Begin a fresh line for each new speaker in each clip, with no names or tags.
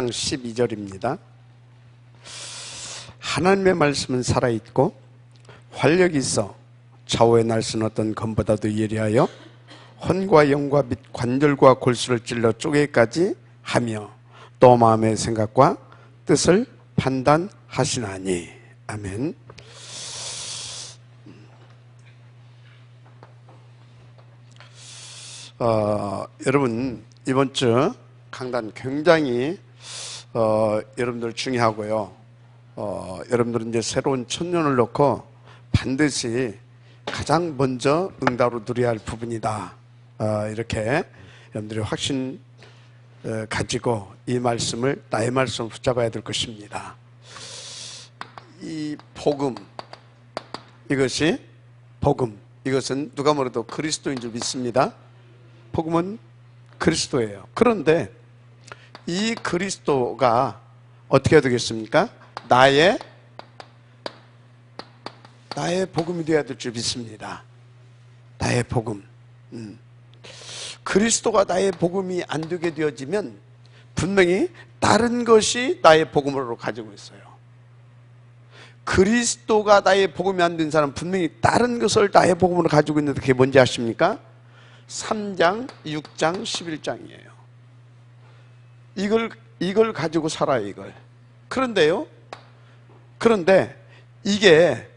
4장 12절입니다. 하나님의 말씀은 살아있고 활력이 있어 좌우의 날선 어떤 검보다도 예리하여 혼과 영과 및 관절과 골수를 찔러 쪼개기까지 하며 또 마음의 생각과 뜻을 판단하시나니. 아멘. 여러분, 이번 주 강단 굉장히 여러분들 중요하고요. 여러분들은 이제 새로운 천년을 놓고 반드시 가장 먼저 응답으로 누려야 할 부분이다. 이렇게 여러분들이 확신 가지고 이 말씀을 나의 말씀을 붙잡아야 될 것입니다. 이 복음, 이것이 복음, 이것은 누가 뭐래도 그리스도인 줄 믿습니다. 복음은 그리스도예요. 그런데 이 그리스도가 어떻게 되겠습니까? 나의 복음이 되어야 될 줄 믿습니다. 나의 복음. 그리스도가 나의 복음이 안 되게 되어지면 분명히 다른 것이 나의 복음으로 가지고 있어요. 그리스도가 나의 복음이 안 된 사람은 분명히 다른 것을 나의 복음으로 가지고 있는데 그게 뭔지 아십니까? 3장, 6장, 11장이에요. 이걸 가지고 살아요, 이걸. 그런데 이게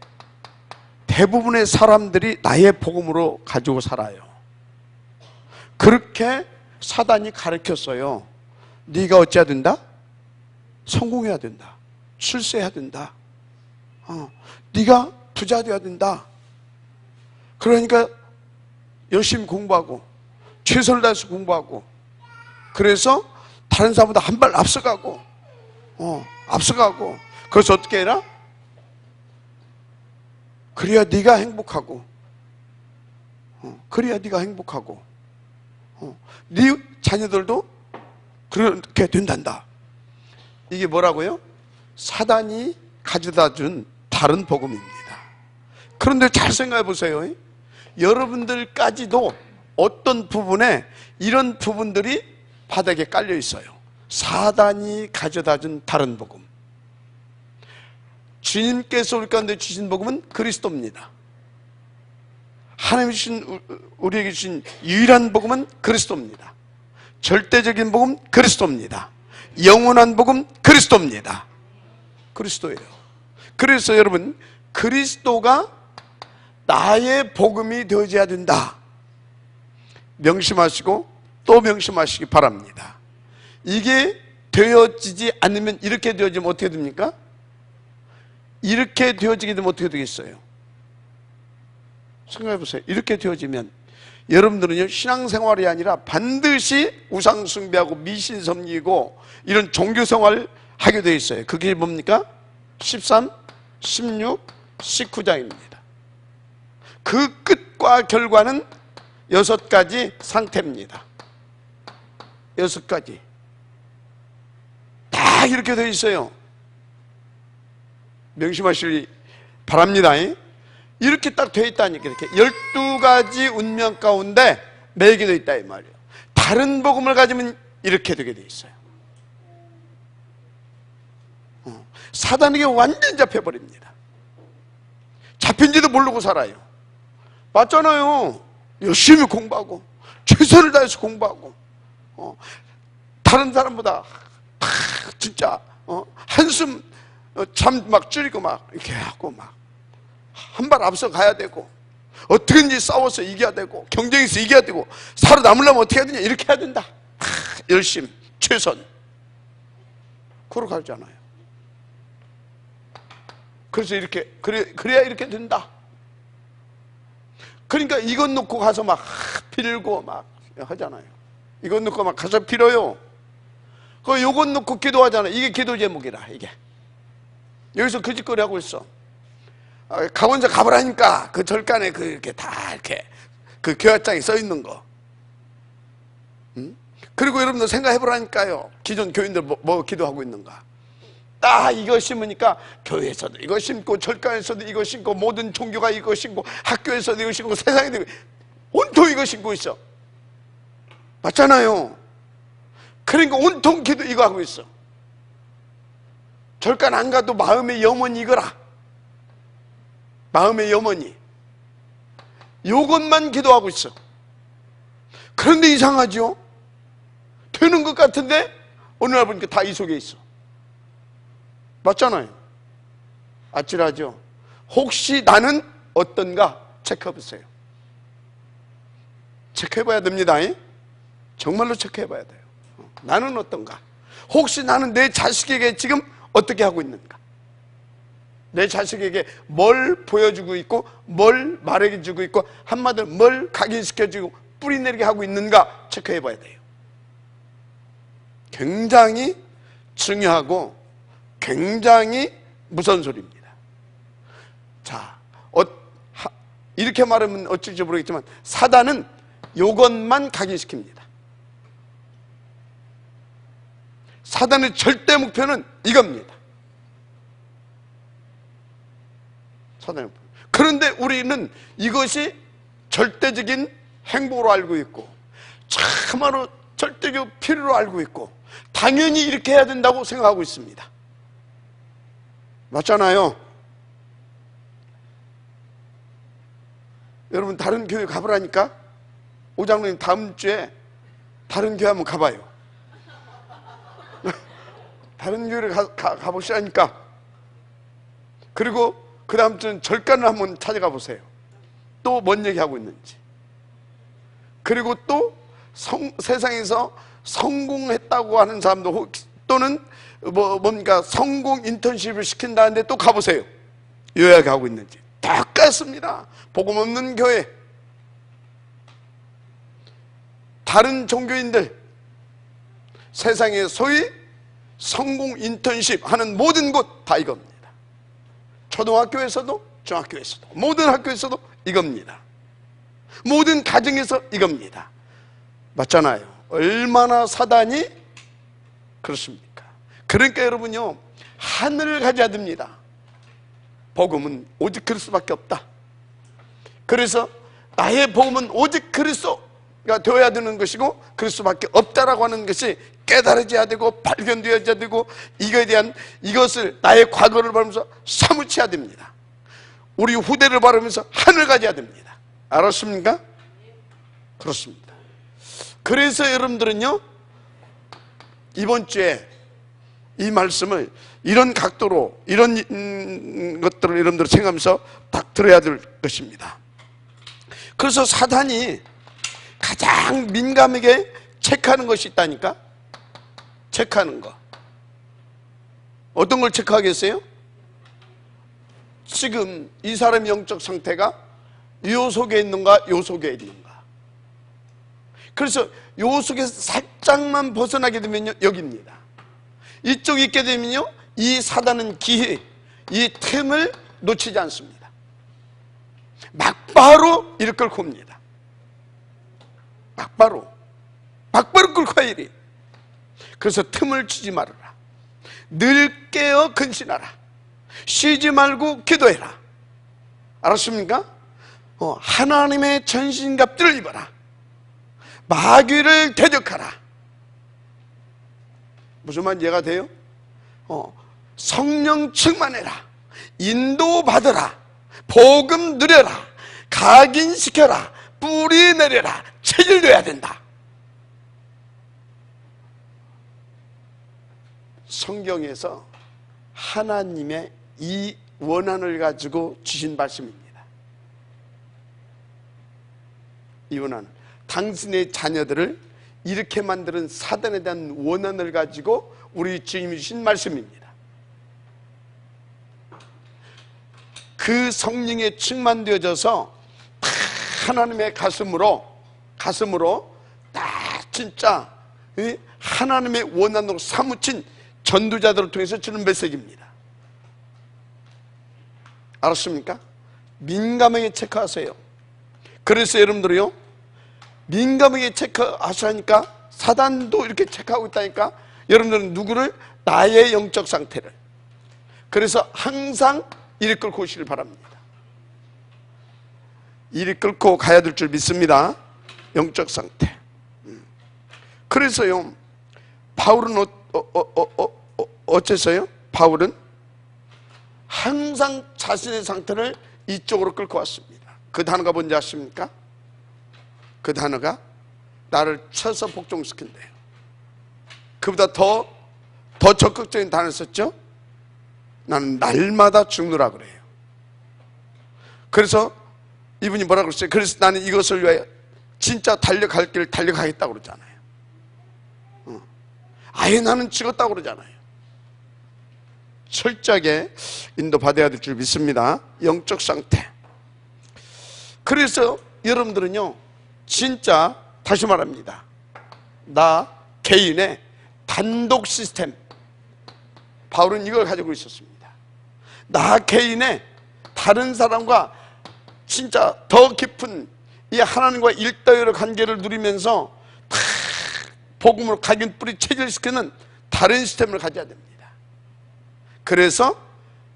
대부분의 사람들이 나의 복음으로 가지고 살아요. 그렇게 사단이 가르쳤어요. 네가 어찌해야 된다? 성공해야 된다. 출세해야 된다. 네가 부자 되어야 된다. 그러니까 열심히 공부하고 최선을 다해서 공부하고 그래서 다른 사람보다 한 발 앞서가고 그래서 어떻게 해라? 그래야 네가 행복하고 네 자녀들도 그렇게 된단다. 이게 뭐라고요? 사단이 가져다 준 다른 복음입니다. 그런데 잘 생각해 보세요. 여러분들까지도 어떤 부분에 이런 부분들이 바닥에 깔려 있어요. 사단이 가져다 준 다른 복음. 주님께서 우리 가운데 주신 복음은 그리스도입니다. 하나님이 주신, 우리에게 주신 유일한 복음은 그리스도입니다. 절대적인 복음 그리스도입니다. 영원한 복음 그리스도입니다. 그리스도예요. 그래서 여러분, 그리스도가 나의 복음이 되어져야 된다. 명심하시고 또 명심하시기 바랍니다. 이게 되어지지 않으면, 이렇게 되어지면 어떻게 됩니까? 이렇게 되어지게 되면 어떻게 되겠어요? 생각해 보세요. 이렇게 되어지면 여러분들은요, 신앙생활이 아니라 반드시 우상숭배하고 미신 섬기고 이런 종교생활을 하게 되어 있어요. 그게 뭡니까? 13, 16, 19장입니다. 그 끝과 결과는 6가지 상태입니다. 6가지 다 이렇게 되어 있어요. 명심하시기 바랍니다. 이렇게 딱 되어 있다니까. 이렇게 12가지 운명 가운데 매게 되어 있다 이 말이에요. 다른 복음을 가지면 이렇게 되게 되어 있어요. 사단에게 완전히 잡혀버립니다. 잡힌지도 모르고 살아요. 맞잖아요. 열심히 공부하고 최선을 다해서 공부하고 다른 사람보다 진짜 한숨 잠 막 줄이고 막 이렇게 하고 막 한 발 앞서 가야 되고 어떻게든지 싸워서 이겨야 되고 경쟁에서 이겨야 되고 살아남으려면 어떻게 해야 되냐, 이렇게 해야 된다. 열심 최선 그러고 가잖아요. 그래서 이렇게 그래야 이렇게 된다. 그러니까 이것 놓고 가서 막 빌고 막 하잖아요. 이것 놓고 막 가서 빌어요. 그 요것 놓고 기도하잖아요. 이게 기도 제목이라. 이게 여기서 그 짓거리 하고 있어. 강원서 가보라니까 그 절간에 그 이렇게 다 이렇게 그 교회장에 써 있는 거. 그리고 여러분들 생각해 보라니까요. 기존 교인들 뭐 기도하고 있는가. 딱 이거 심으니까 교회에서도 이거 심고 절간에서도 이거 심고 모든 종교가 이거 심고 학교에서도 이거 심고 세상에도 온통 이거 심고 있어. 맞잖아요. 그러니까 온통 기도 이거 하고 있어. 절간 안 가도 마음의 염원이 이거라. 마음의 염원이. 요것만 기도하고 있어. 그런데 이상하죠? 되는 것 같은데 어느 날 보니까 다 이 속에 있어. 맞잖아요. 아찔하죠? 혹시 나는 어떤가 체크해 보세요. 체크해 봐야 됩니다. 정말로 체크해 봐야 돼요. 나는 어떤가? 혹시 나는 내 자식에게 지금 어떻게 하고 있는가? 내 자식에게 뭘 보여주고 있고 뭘 말해주고 있고 한마디로 뭘 각인시켜주고 뿌리내리게 하고 있는가 체크해 봐야 돼요. 굉장히 중요하고 굉장히 무서운 소리입니다. 자, 이렇게 말하면 어쩔지 모르겠지만 사단은 이것만 각인시킵니다. 사단의 절대 목표는 이겁니다. 사단의 목표. 그런데 우리는 이것이 절대적인 행보로 알고 있고 참으로 절대적 필요로 알고 있고 당연히 이렇게 해야 된다고 생각하고 있습니다. 맞잖아요. 여러분 다른 교회 가보라니까. 오장로님 다음 주에 다른 교회 한번 가봐요. 다른 교회를 가보시라니까. 그리고 그 다음 주는 절간을 한번 찾아가 보세요. 또 뭔 얘기하고 있는지. 그리고 또 세상에서 성공했다고 하는 사람도 또는 뭔가 성공 인턴십을 시킨다는데 또 가보세요. 요약하고 있는지. 똑같습니다. 복음 없는 교회, 다른 종교인들, 세상에 소위 성공 인턴십 하는 모든 곳 다 이겁니다. 초등학교에서도 중학교에서도 모든 학교에서도 이겁니다. 모든 가정에서 이겁니다. 맞잖아요. 얼마나 사단이 그렇습니까? 그러니까 여러분요, 하늘을 가져야 됩니다. 복음은 오직 그리스도밖에 없다. 그래서 나의 복음은 오직 그리스도가 되어야 되는 것이고 그리스도밖에 없다라고 하는 것이 깨달아져야 되고 발견되어야 되고 이거에 대한 이것을 나의 과거를 바라면서 사무쳐야 됩니다. 우리 후대를 바라면서 하늘 가져야 됩니다. 알았습니까? 그렇습니다. 그래서 여러분들은요, 이번 주에 이 말씀을 이런 각도로 이런 것들을 여러분들 생각하면서 딱 들어야 될 것입니다. 그래서 사단이 가장 민감하게 체크하는 것이 있다니까. 체크하는 거. 어떤 걸 체크하겠어요? 지금 이 사람의 영적 상태가 요 속에 있는가 요 속에 있는가. 그래서 요 속에서 살짝만 벗어나게 되면요, 여기입니다. 이쪽에 있게 되면요, 이 사단은 기회, 이 틈을 놓치지 않습니다. 막바로 이를 끌고 옵니다. 막바로 끌고 와 이리. 그래서 틈을 주지 말아라. 늘 깨어 근신하라. 쉬지 말고 기도해라. 알았습니까? 하나님의 전신갑주를 입어라. 마귀를 대적하라. 무슨 말인지 이해가 돼요? 성령 충만해라. 인도받아라. 복음 누려라. 각인시켜라. 뿌리 내려라. 체질돼야 된다. 성경에서 하나님의 이 원한을 가지고 주신 말씀입니다. 이 원한, 당신의 자녀들을 이렇게 만드는 사단에 대한 원한을 가지고 우리 주님이 주신 말씀입니다. 그 성령에 충만되어져서 하나님의 가슴으로 딱 진짜 하나님의 원한으로 사무친 전도자들을 통해서 주는 메시지입니다. 알았습니까? 민감하게 체크하세요. 그래서 여러분들이요, 민감하게 체크하시니까 사단도 이렇게 체크하고 있다니까. 여러분들은 누구를? 나의 영적 상태를. 그래서 항상 이리 끌고 오시길 바랍니다. 이리 끌고 가야 될 줄 믿습니다. 영적 상태. 그래서요, 바울은 어째서요? 바울은 항상 자신의 상태를 이쪽으로 끌고 왔습니다. 그 단어가 뭔지 아십니까? 그 단어가 나를 쳐서 복종시킨대요. 그보다 더 적극적인 단어를 썼죠? 나는 날마다 죽느라 그래요. 그래서 이분이 뭐라 그랬어요? 그래서 나는 이것을 위하여 진짜 달려갈 길 달려가겠다고 그러잖아요. 아예 나는 죽었다고 그러잖아요. 철저하게 인도받아야 될 줄 믿습니다. 영적 상태. 그래서 여러분들은요, 진짜 다시 말합니다, 나 개인의 단독 시스템, 바울은 이걸 가지고 있었습니다. 나 개인의 다른 사람과 진짜 더 깊은 이 하나님과 일대일의 관계를 누리면서 다 복음으로 각인 뿌리 체질시키는 다른 시스템을 가져야 됩니다. 그래서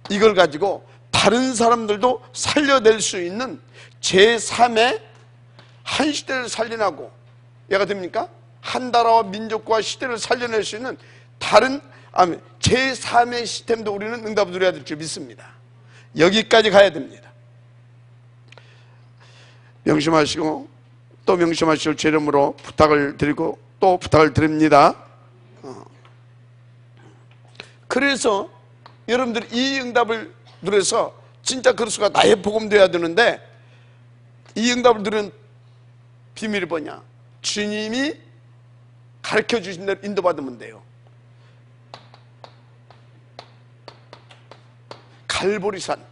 이걸 가지고 다른 사람들도 살려낼 수 있는 제3의 한 시대를 살려내고, 얘가 됩니까? 한 나라와 민족과 시대를 살려낼 수 있는 다른 제3의 시스템도 우리는 응답을 누려야 될 줄 믿습니다. 여기까지 가야 됩니다. 명심하시고 또 명심하시고 제 이름으로 부탁을 드리고 또 부탁을 드립니다. 그래서 여러분들 이 응답을 누려서 진짜 그리스도가 나의 복음 되어야 되는데, 이 응답을 누리는 비밀이 뭐냐? 주님이 가르쳐 주신 대로 인도받으면 돼요. 갈보리산,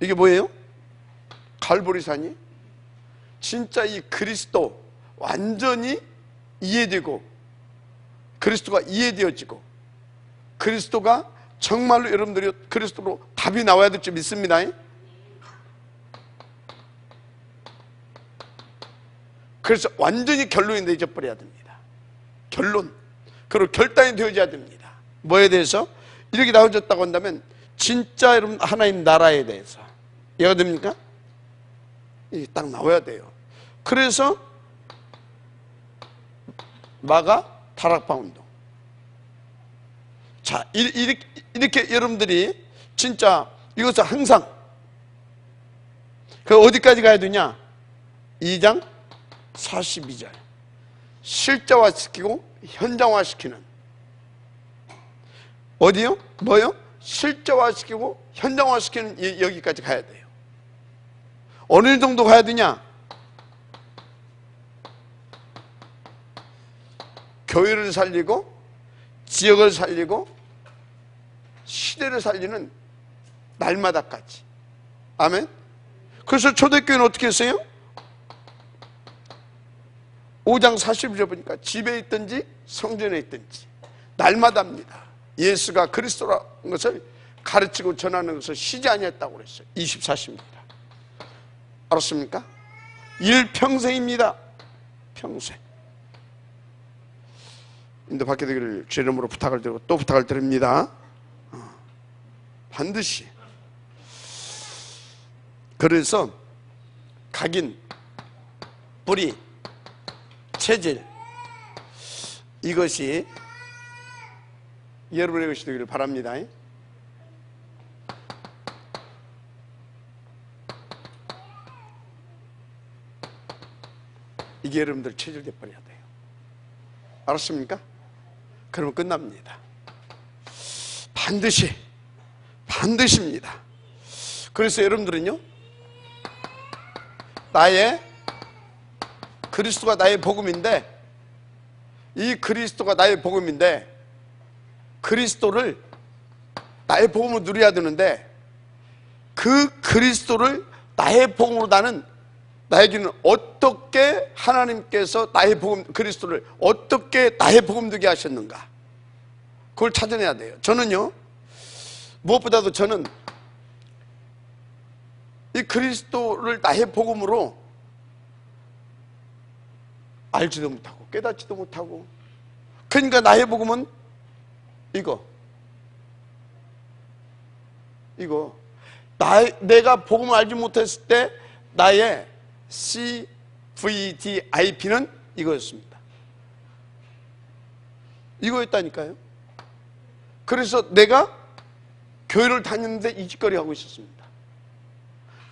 이게 뭐예요? 갈보리산이 진짜 이 그리스도 완전히 이해되고, 그리스도가 이해되어지고, 그리스도가 정말로 여러분들이 그리스도로 답이 나와야 될 줄 믿습니다. 그래서 완전히 결론이 내져버려야 됩니다. 결론. 그리고 결단이 되어져야 됩니다. 뭐에 대해서? 이렇게 나와졌다고 한다면 진짜 여러분 하나님 나라에 대해서 이해가 됩니까? 이게 딱 나와야 돼요. 그래서 마가 다락방 운동. 자, 이렇게 여러분들이 진짜 이것을 항상 그 어디까지 가야 되냐? 2장 42절 실제화시키고 현장화시키는, 어디요? 뭐요? 실제화시키고 현장화시키는, 여기까지 가야 돼요. 어느 정도 가야 되냐? 교회를 살리고 지역을 살리고 시대를 살리는 날마다까지. 아멘. 그래서 초대교회는 어떻게 했어요? 5장 40절 보니까 집에 있든지 성전에 있든지 날마다입니다. 예수가 그리스도라는 것을 가르치고 전하는 것을 쉬지 아니했다고 그랬어요. 24시입니다. 알았습니까? 일평생입니다. 평생. 인도받게 되기를 주 이름으로 부탁을 드리고 또 부탁을 드립니다. 반드시. 그래서 각인, 뿌리, 체질, 이것이 여러분의 것이 되기를 바랍니다. 이게 여러분들 체질돼 버려야 돼요. 알았습니까? 그러면 끝납니다. 반드시입니다. 그래서 여러분들은요, 그리스도가 나의 복음인데, 이 그리스도가 나의 복음인데, 그리스도를 나의 복음으로 누려야 되는데, 그 그리스도를 나의 복음으로 나에게는 어떻게 하나님께서 나의 복음, 그리스도를 어떻게 나의 복음 되게 하셨는가, 그걸 찾아내야 돼요. 저는요, 무엇보다도 저는 이 그리스도를 나의 복음으로 알지도 못하고 깨닫지도 못하고, 그러니까 나의 복음은 이거 내가 복음을 알지 못했을 때 나의 CVDIP는 이거였습니다. 이거였다니까요. 그래서 내가 교회를 다녔는데 이직거리 하고 있었습니다.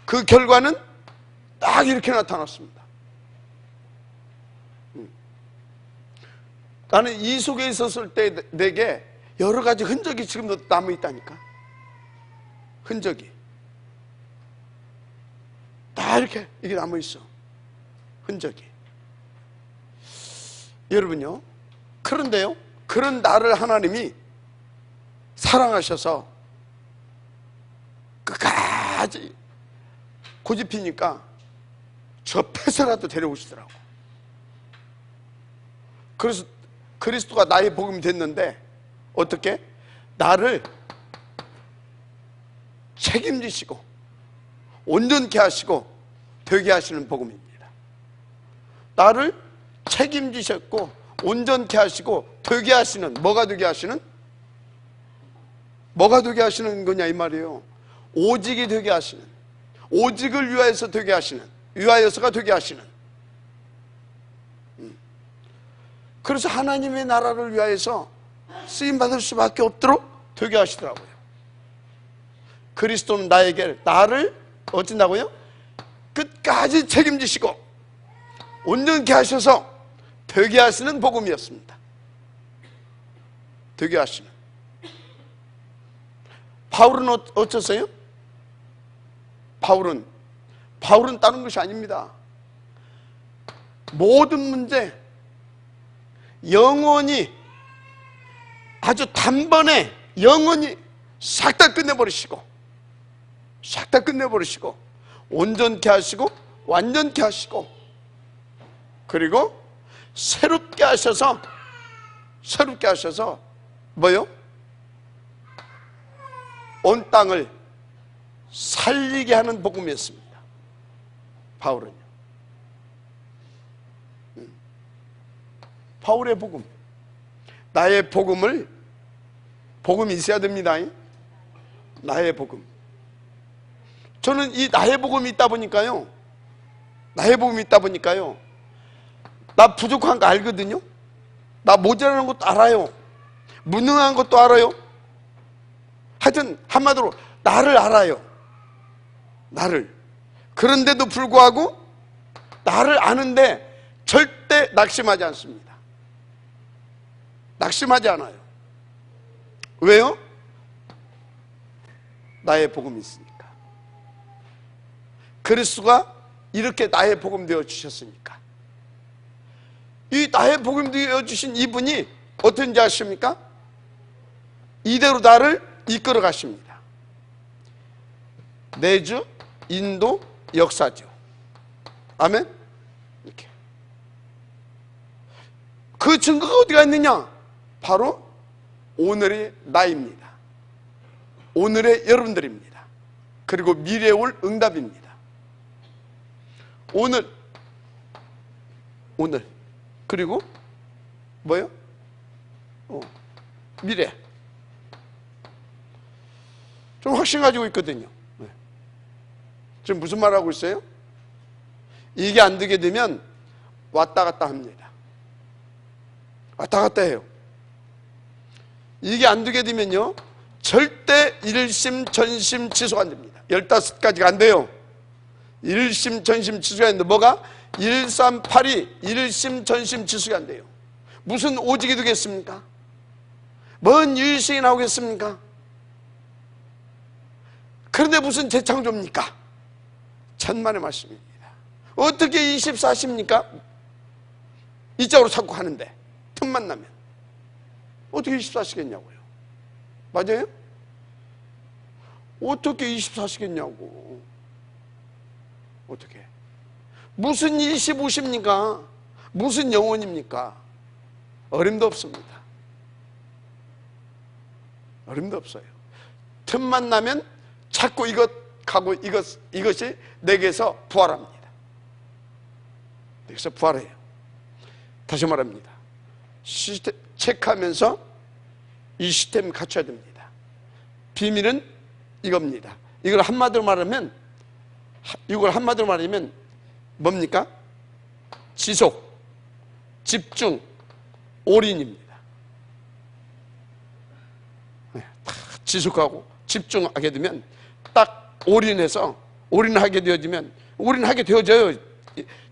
그 결과는 딱 이렇게 나타났습니다. 나는 이 속에 있었을 때 내게 여러 가지 흔적이 지금도 남아있다니까. 흔적이 다 이렇게 이게 남아있어. 흔적이. 여러분요, 그런데요, 그런 나를 하나님이 사랑하셔서 끝까지 고집피니까 저 폐쇄라도 데려오시더라고. 그래서 그리스도가 나의 복음이 됐는데 어떻게? 나를 책임지시고 온전케 하시고 되게 하시는 복음입니다. 나를 책임지셨고 온전케 하시고 되게 하시는, 뭐가 되게 하시는? 뭐가 되게 하시는 거냐 이 말이에요. 오직이 되게 하시는, 오직을 위하여서 되게 하시는, 위하여서가 되게 하시는. 그래서 하나님의 나라를 위하여서 쓰임받을 수밖에 없도록 되게 하시더라고요. 그리스도는 나에게, 나를 어쩐다고요? 끝까지 책임지시고 온전케 하셔서 되게 하시는 복음이었습니다. 되게 하시는. 바울은 어쩌세요? 바울은 다른 것이 아닙니다. 모든 문제 영원히, 아주 단번에 영원히 싹 다 끝내버리시고, 싹 다 끝내버리시고 온전케 하시고 완전케 하시고, 그리고 새롭게 하셔서 뭐요? 온 땅을 살리게 하는 복음이었습니다. 바울은요. 바울의 복음, 나의 복음이 있어야 됩니다. 나의 복음. 저는 이 나의 복음이 있다 보니까요, 나 부족한 거 알거든요. 나 모자라는 것도 알아요. 무능한 것도 알아요. 하여튼 한마디로 나를 알아요. 나를. 그런데도 불구하고 나를 아는데 절대 낙심하지 않습니다. 낙심하지 않아요. 왜요? 나의 복음이 있으니까. 그리스도가 이렇게 나의 복음 되어 주셨으니까. 이 나의 복음 되어 주신 이분이 어떤지 아십니까? 이대로 나를 이끌어 가십니다. 내주, 인도, 역사죠. 아멘? 이렇게. 그 증거가 어디가 있느냐? 바로 오늘의 나입니다. 오늘의 여러분들입니다. 그리고 미래에 올 응답입니다. 오늘 그리고 뭐요? 미래. 좀 확신 가지고 있거든요. 지금 무슨 말 하고 있어요? 이게 안 되게 되면 왔다 갔다 합니다. 왔다 갔다 해요. 이게 안 되게 되면요, 절대 일심 전심 취소가 안 됩니다. 15가지가 안 돼요. 일심 전심 취소가 안 돼요. 뭐가? 1382 일심 전심 취소가 안 돼요. 무슨 오직이 되겠습니까? 뭔 유일신이 나오겠습니까? 그런데 무슨 재창조입니까? 천만의 말씀입니다. 어떻게 24시입니까? 이쪽으로 자꾸 하는데 틈만 나면 어떻게 24시겠냐고요. 맞아요? 어떻게 24시겠냐고. 어떻게? 무슨 25시입니까? 무슨 영혼입니까? 어림도 없습니다. 어림도 없어요. 틈만 나면 자꾸 이것이 내게서 부활합니다. 내게서 부활해요. 다시 말합니다. 시스템 체크하면서 이 시스템 갖춰야 됩니다. 비밀은 이겁니다. 이걸 한마디로 말하면 뭡니까? 지속, 집중, 올인입니다. 지속하고 집중하게 되면 딱 올인하게 되어지면 올인하게 되어져요.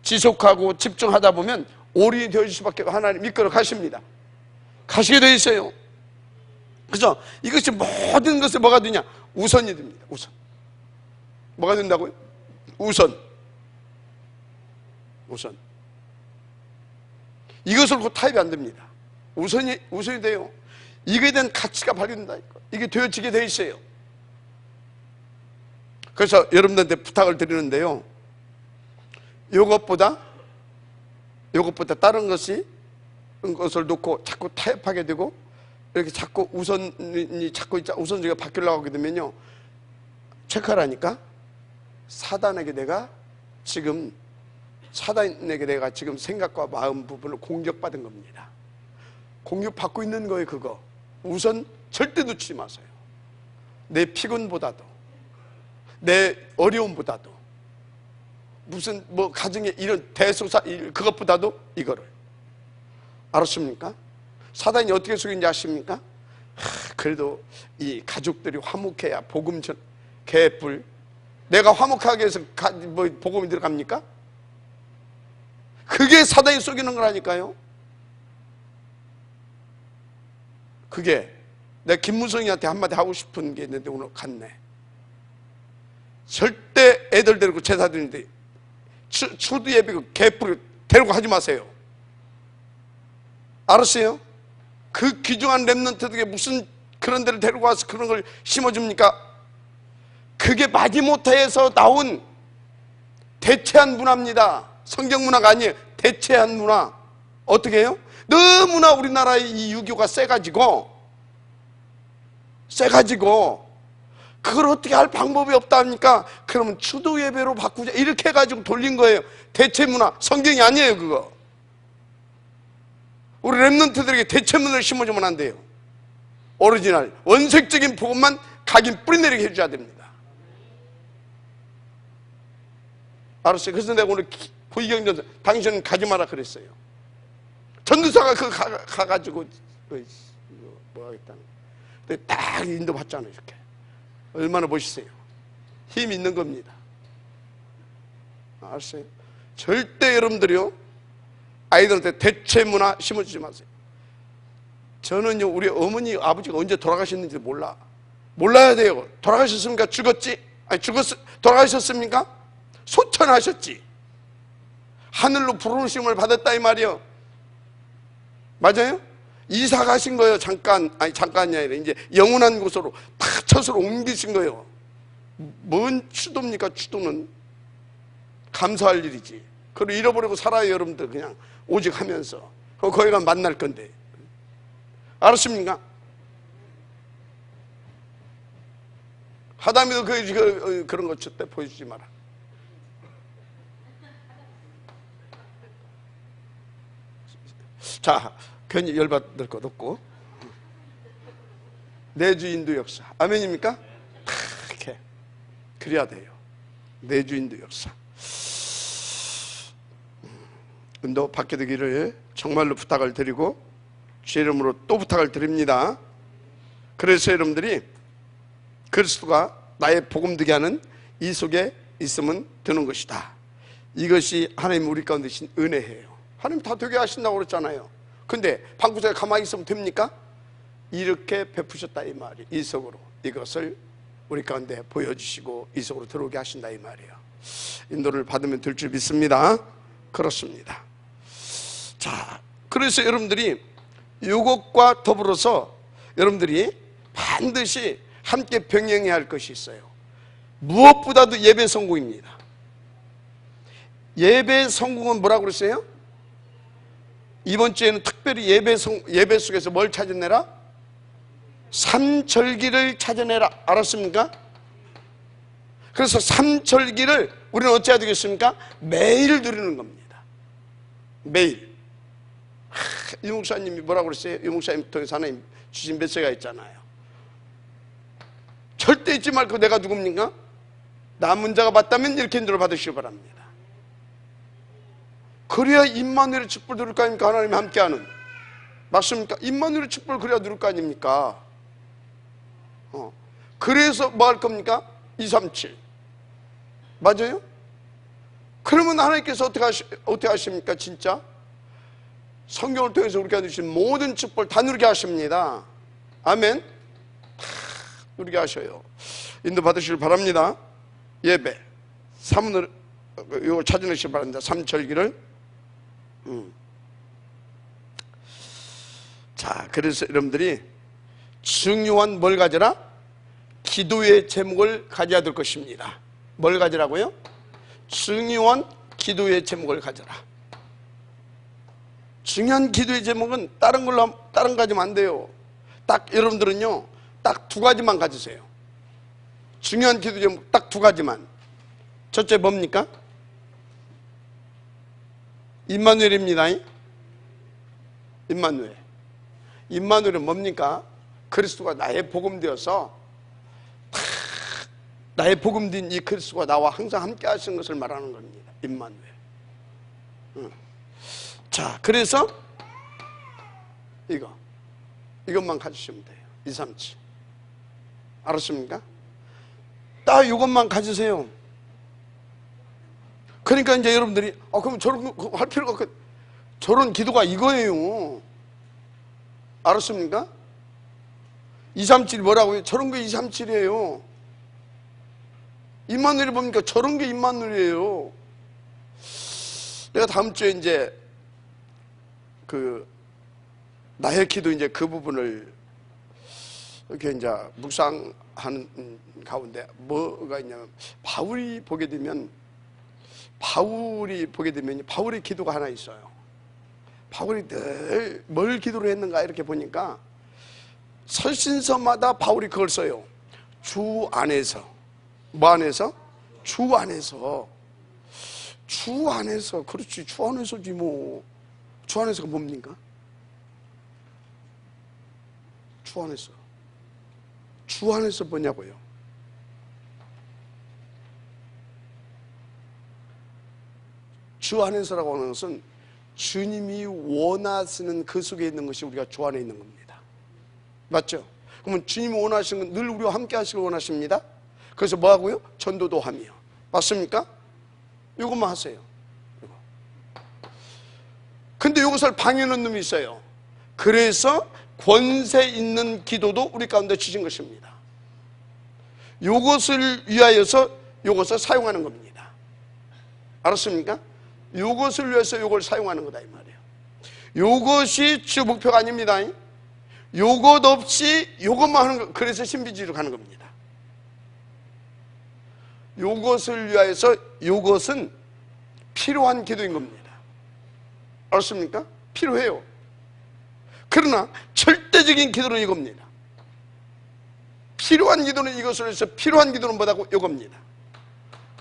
지속하고 집중하다 보면 올인이 되어질 수밖에 하나님 이끌어 가십니다. 가시게 되어 있어요. 그래서 이것이 모든 것에 뭐가 되냐? 우선이 됩니다. 우선. 뭐가 된다고요? 우선. 이것을 곧 타협이 안 됩니다. 우선이 돼요. 이거에 대한 가치가 발견된다니까. 이게 되어지게 돼 있어요. 그래서 여러분들한테 부탁을 드리는데요. 이것보다 다른 것을 놓고 자꾸 타협하게 되고 이렇게 자꾸 우선순위가 바뀌려고 하게 되면요. 체크하라니까 사단에게 내가 지금 생각과 마음 부분을 공격받은 겁니다. 공격받고 있는 거예요. 그거 우선 절대 놓치지 마세요. 내 피곤보다도 내 어려움보다도 무슨 가정에 이런 대소사 그것보다도 이거를 알았습니까? 사단이 어떻게 속인지 아십니까? 그래도 이 가족들이 화목해야 복음 개뿔 내가 화목하게 해서 복음이 들어갑니까? 그게 사단이 속이는 거라니까요. 그게 내가 김무성이한테 한마디 하고 싶은 게 있는데 오늘 갔네. 절대 애들 데리고 제사 드리는데 초두 예배 개뿔 데리고 하지 마세요. 알았어요? 그 귀중한 렘넌트들에게 무슨 그런 데를 데리고 와서 그런 걸 심어줍니까? 그게 마지못해에서 나온 대체한 문화입니다. 성경 문화가 아니에요. 대체한 문화. 어떻게 해요? 너무나 우리나라의 이 유교가 세가지고 그걸 어떻게 할 방법이 없다 합니까? 그러면 추도 예배로 바꾸자 이렇게 해가지고 돌린 거예요. 대체 문화. 성경이 아니에요. 그거 우리 렘넌트들에게 대체 문화를 심어주면 안 돼요. 오리지널 원색적인 복음만 각인 뿌리내리게 해줘야 됩니다. 알았어요? 그래서 내가 오늘 부의경전서 당신은 가지 마라 그랬어요. 전도사가 그거 가가지고 뭐 하겠다는 근데 딱 인도 받잖아요. 이렇게 얼마나 멋있어요. 힘이 있는 겁니다. 알았어요? 절대 여러분들이요 아이들한테 대체 문화 심어주지 마세요. 저는요 우리 어머니 아버지가 언제 돌아가셨는지 몰라야 돼요. 돌아가셨습니까? 죽었지? 아니 돌아가셨습니까? 소천하셨지. 하늘로 부르심을 받았다 이 말이요. 맞아요? 이사 가신 거예요. 잠깐이 아니라 이제 영원한 곳으로 다 처소로 옮기신 거예요. 뭔 추도입니까? 추도는 감사할 일이지. 그걸 잃어버리고 살아요. 여러분들 그냥 오직 하면서 거기 가면 만날 건데. 알았습니까? 하다미도 그런 거 절대 보여주지 마라. 자, 괜히 열받을 것 없고 내주인도 역사. 아멘입니까? 이렇게 그래야 돼요. 내주인도 역사. 은도 받게 되기를 정말로 부탁을 드리고 주의 이름으로 또 부탁을 드립니다. 그래서 여러분들이 그리스도가 나의 복음되게 하는 이 속에 있으면 되는 것이다. 이것이 하나님 우리 가운데 신 은혜예요. 하나님 다 되게 하신다고 그랬잖아요. 근데 방구석에 가만히 있으면 됩니까? 이렇게 베푸셨다 이 말이에요. 이 속으로 이것을 우리 가운데 보여주시고 이 속으로 들어오게 하신다 이 말이에요. 인도를 받으면 될 줄 믿습니다. 그렇습니다. 자, 그래서 여러분들이 이것과 더불어서 여러분들이 반드시 함께 병행해야 할 것이 있어요. 무엇보다도 예배 성공입니다. 예배 성공은 뭐라고 그랬어요? 이번 주에는 특별히 예배 속에서 뭘 찾아내라? 삼절기를 찾아내라. 알았습니까? 그래서 삼절기를 우리는 어찌해야 되겠습니까? 매일 누리는 겁니다. 매일. 유 목사님이 뭐라고 그랬어요? 유 목사님 통해서 하나님 주신 메시지가 있잖아요. 절대 잊지 말고 내가 누굽니까? 남은 자가 받다면 이렇게 인도를 받으시기 바랍니다. 그래야 임마누엘의 축복을 누릴 거 아닙니까? 하나님이 함께하는. 맞습니까? 임마누엘의 축복을 그래야 누릴 거 아닙니까? 그래서 뭐 할 겁니까? 237 맞아요? 그러면 하나님께서 어떻게 하십니까? 진짜 성경을 통해서 우리가 누리신 모든 축복을 다 누리게 하십니다. 아멘. 다 누리게 하셔요. 인도 받으시길 바랍니다. 예배 3문을 이거 찾아내시길 바랍니다. 3절기를. 자, 그래서 여러분들이 중요한 뭘 가져라? 기도의 제목을 가져야 될 것입니다. 뭘 가지라고요? 중요한 기도의 제목을 가져라. 중요한 기도의 제목은 다른 걸로 다른 거 가지면 안 돼요. 딱 여러분들은요, 딱 두 가지만 가지세요. 중요한 기도 제목 딱 두 가지만. 첫째 뭡니까? 임마누엘입니다. 임마누엘. 임마누엘은 뭡니까? 그리스도가 나의 복음 되어서 나의 복음 된 이 그리스도가 나와 항상 함께 하시는 것을 말하는 겁니다. 임마누엘. 자, 그래서 이것만 가지시면 돼요. 237 알았습니까? 딱 이것만 가지세요. 그러니까 이제 여러분들이 그럼 저런 거 할 필요가 없고 저런 기도가 이거예요. 알았습니까? 237이 뭐라고요? 저런 게 237이에요. 임마누엘이 뭡니까? 저런 게 임마누엘이에요. 내가 다음 주에 이제 나의 기도 이제 그 부분을 이렇게 이제 묵상하는 가운데 뭐가 있냐면 바울이 보게 되면 바울의 기도가 하나 있어요. 바울이 늘 뭘 기도를 했는가 이렇게 보니까 설신서마다 바울이 그걸 써요. 주 안에서. 뭐 안에서? 주 안에서. 주 안에서. 그렇지, 주 안에서지 뭐. 주 안에서가 뭡니까? 주 안에서. 주 안에서 뭐냐고요? 주 안에서라고 하는 것은 주님이 원하시는 그 속에 있는 것이 우리가 주 안에 있는 겁니다. 맞죠? 그러면 주님이 원하시는 건 늘 우리와 함께 하시길 원하십니다. 그래서 뭐 하고요? 전도도 하며. 맞습니까? 이것만 하세요. 이거. 근데 이것을 방해하는 놈이 있어요. 그래서 권세 있는 기도도 우리 가운데 주신 것입니다. 이것을 위하여서 이것을 사용하는 겁니다. 알았습니까? 이것을 위해서 이걸 사용하는 거다 이 말이에요. 이것이 주 목표가 아닙니다. 이것 없이 이것만 하는 거. 그래서 신비주의로 가는 겁니다. 이것을 위하여서 이것은 필요한 기도인 겁니다. 알았습니까? 필요해요. 그러나 절대적인 기도는 이겁니다. 필요한 기도는 이것을 위해서 필요한 기도는 뭐다고? 이겁니다.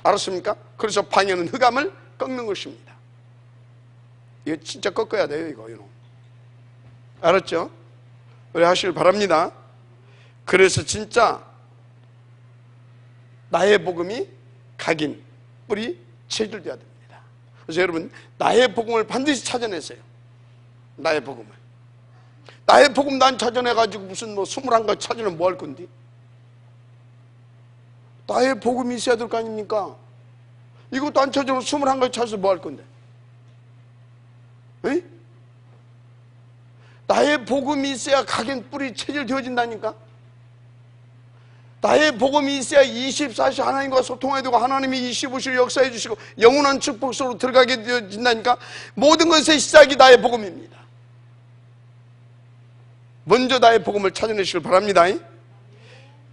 알았습니까? 그래서 방해는 흑암을 꺾는 것입니다. 이거 진짜 꺾어야 돼요, 이거. 알았죠? 우리 하시길 바랍니다. 그래서 진짜 나의 복음이 각인, 뿌리, 체질되어야 됩니다. 그래서 여러분, 나의 복음을 반드시 찾아내세요. 나의 복음을. 나의 복음 난 찾아내가지고 무슨 뭐 21가지 찾으면 뭐 할 건데? 나의 복음이 있어야 될 거 아닙니까? 이것도 안 찾으면 21가지 찾아서 뭐 할 건데? 에이? 나의 복음이 있어야 각인, 뿌리, 체질 되어진다니까? 나의 복음이 있어야 24시 하나님과 소통해야 되고 하나님이 25시를 역사해 주시고 영원한 축복 속으로 들어가게 되어진다니까? 모든 것의 시작이 나의 복음입니다. 먼저 나의 복음을 찾아내시길 바랍니다.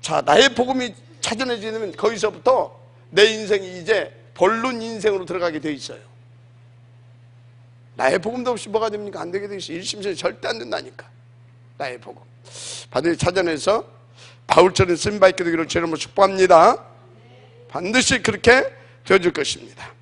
자, 나의 복음이 찾아내지면 거기서부터 내 인생이 이제 본론 인생으로 들어가게 되어 있어요. 나의 복음도 없이 뭐가 됩니까? 안 되게 되어 있어요. 일심전이 절대 안 된다니까. 나의 복음 반드시 찾아내서 바울처럼 쓰임받게 되기를 주님으로 축복합니다. 반드시 그렇게 되어줄 것입니다.